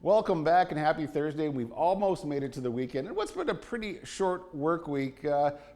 Welcome back and happy Thursday. We've almost made it to the weekend and what's been a pretty short work week.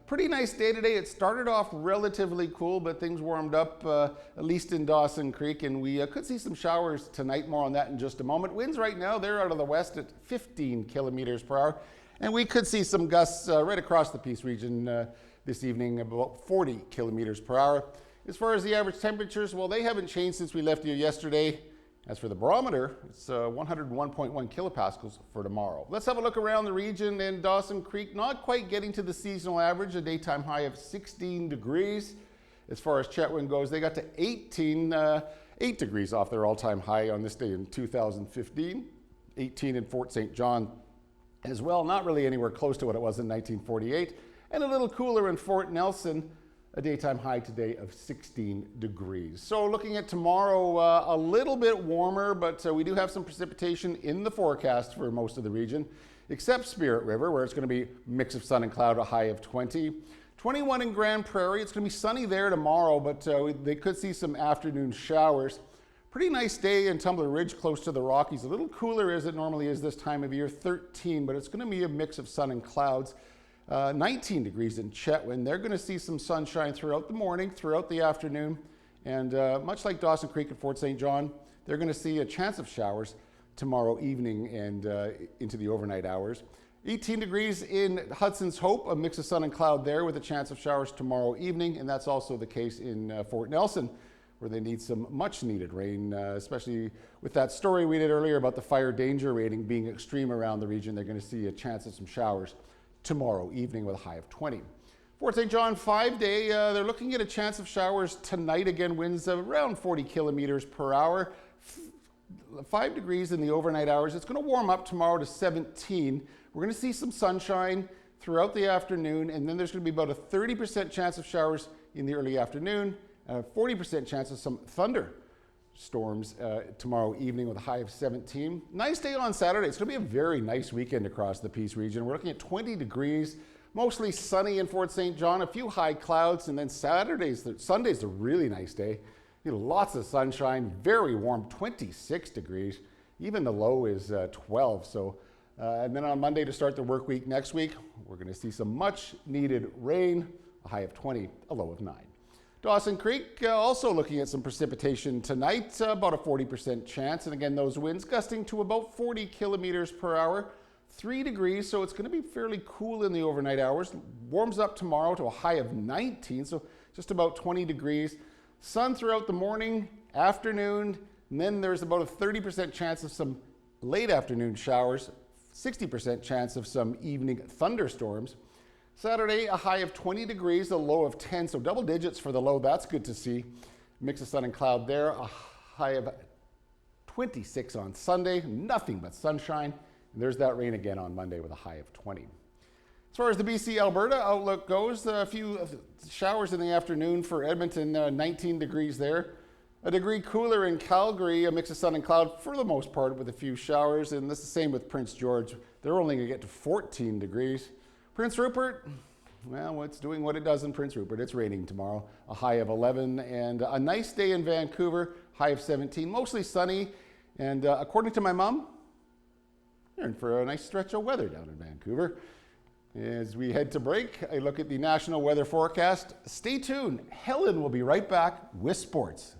Pretty nice day today. It started off relatively cool, but things warmed up, at least in Dawson Creek, and we could see some showers tonight. More on that in just a moment. Winds right now, they're out of the west at 15 kilometers per hour, and we could see some gusts right across the Peace region this evening, about 40 kilometers per hour. As far as the average temperatures, well, they haven't changed since we left you yesterday. As for the barometer, it's 101.1 kilopascals for tomorrow. Let's have a look around the region. In Dawson Creek, not quite getting to the seasonal average, a daytime high of 16 degrees. As far as Chetwynd goes, they got to 8 degrees off their all-time high on this day in 2015. 18 in Fort St. John as well, not really anywhere close to what it was in 1948. And a little cooler in Fort Nelson, a daytime high today of 16 degrees. So looking at tomorrow, a little bit warmer, but we do have some precipitation in the forecast for most of the region, except Spirit River, where it's going to be a mix of sun and cloud, a high of 20. 21 in Grand Prairie. It's going to be sunny there tomorrow, but they could see some afternoon showers. Pretty nice day in Tumbler Ridge, close to the Rockies. A little cooler as it normally is this time of year, 13, but it's going to be a mix of sun and clouds. 19 degrees in Chetwynd. They're going to see some sunshine throughout the morning, throughout the afternoon, and much like Dawson Creek and Fort St. John, they're going to see a chance of showers tomorrow evening and into the overnight hours. 18 degrees in Hudson's Hope, a mix of sun and cloud there with a chance of showers tomorrow evening, and that's also the case in Fort Nelson, where they need some much needed rain, especially with that story we did earlier about the fire danger rating being extreme around the region. They're going to see a chance of some showers tomorrow evening with a high of 20. Fort St. John 5-day, they're looking at a chance of showers tonight. Again, winds of around 40 kilometers per hour. 5 degrees in the overnight hours. It's going to warm up tomorrow to 17. We're going to see some sunshine throughout the afternoon, and then there's going to be about a 30% chance of showers in the early afternoon, and a 40% chance of some thunder storms tomorrow evening with a high of 17. Nice day on Saturday. It's going to be a very nice weekend across the Peace region. We're looking at 20 degrees, mostly sunny in Fort St. John, a few high clouds, and then Sunday's a really nice day. You know, lots of sunshine, very warm, 26 degrees. Even the low is 12. So, and then on Monday to start the work week next week, we're going to see some much needed rain, a high of 20, a low of 9. Dawson Creek, also looking at some precipitation tonight, about a 40% chance. And again, those winds gusting to about 40 kilometers per hour, 3 degrees. So it's going to be fairly cool in the overnight hours. Warms up tomorrow to a high of 19, so just about 20 degrees. Sun throughout the morning, afternoon, and then there's about a 30% chance of some late afternoon showers, 60% chance of some evening thunderstorms. Saturday, a high of 20 degrees, a low of 10, so double digits for the low. That's good to see. Mix of sun and cloud there, a high of 26 on Sunday, nothing but sunshine. And there's that rain again on Monday with a high of 20. As far as the BC-Alberta outlook goes, a few showers in the afternoon for Edmonton, 19 degrees there. A degree cooler in Calgary, a mix of sun and cloud for the most part with a few showers. And this is the same with Prince George. They're only going to get to 14 degrees. Prince Rupert, well, it's doing what it does in Prince Rupert. It's raining tomorrow, a high of 11, and a nice day in Vancouver, high of 17, mostly sunny. And according to my mom, you're in for a nice stretch of weather down in Vancouver. As we head to break, I look at the national weather forecast. Stay tuned. Helen will be right back with sports.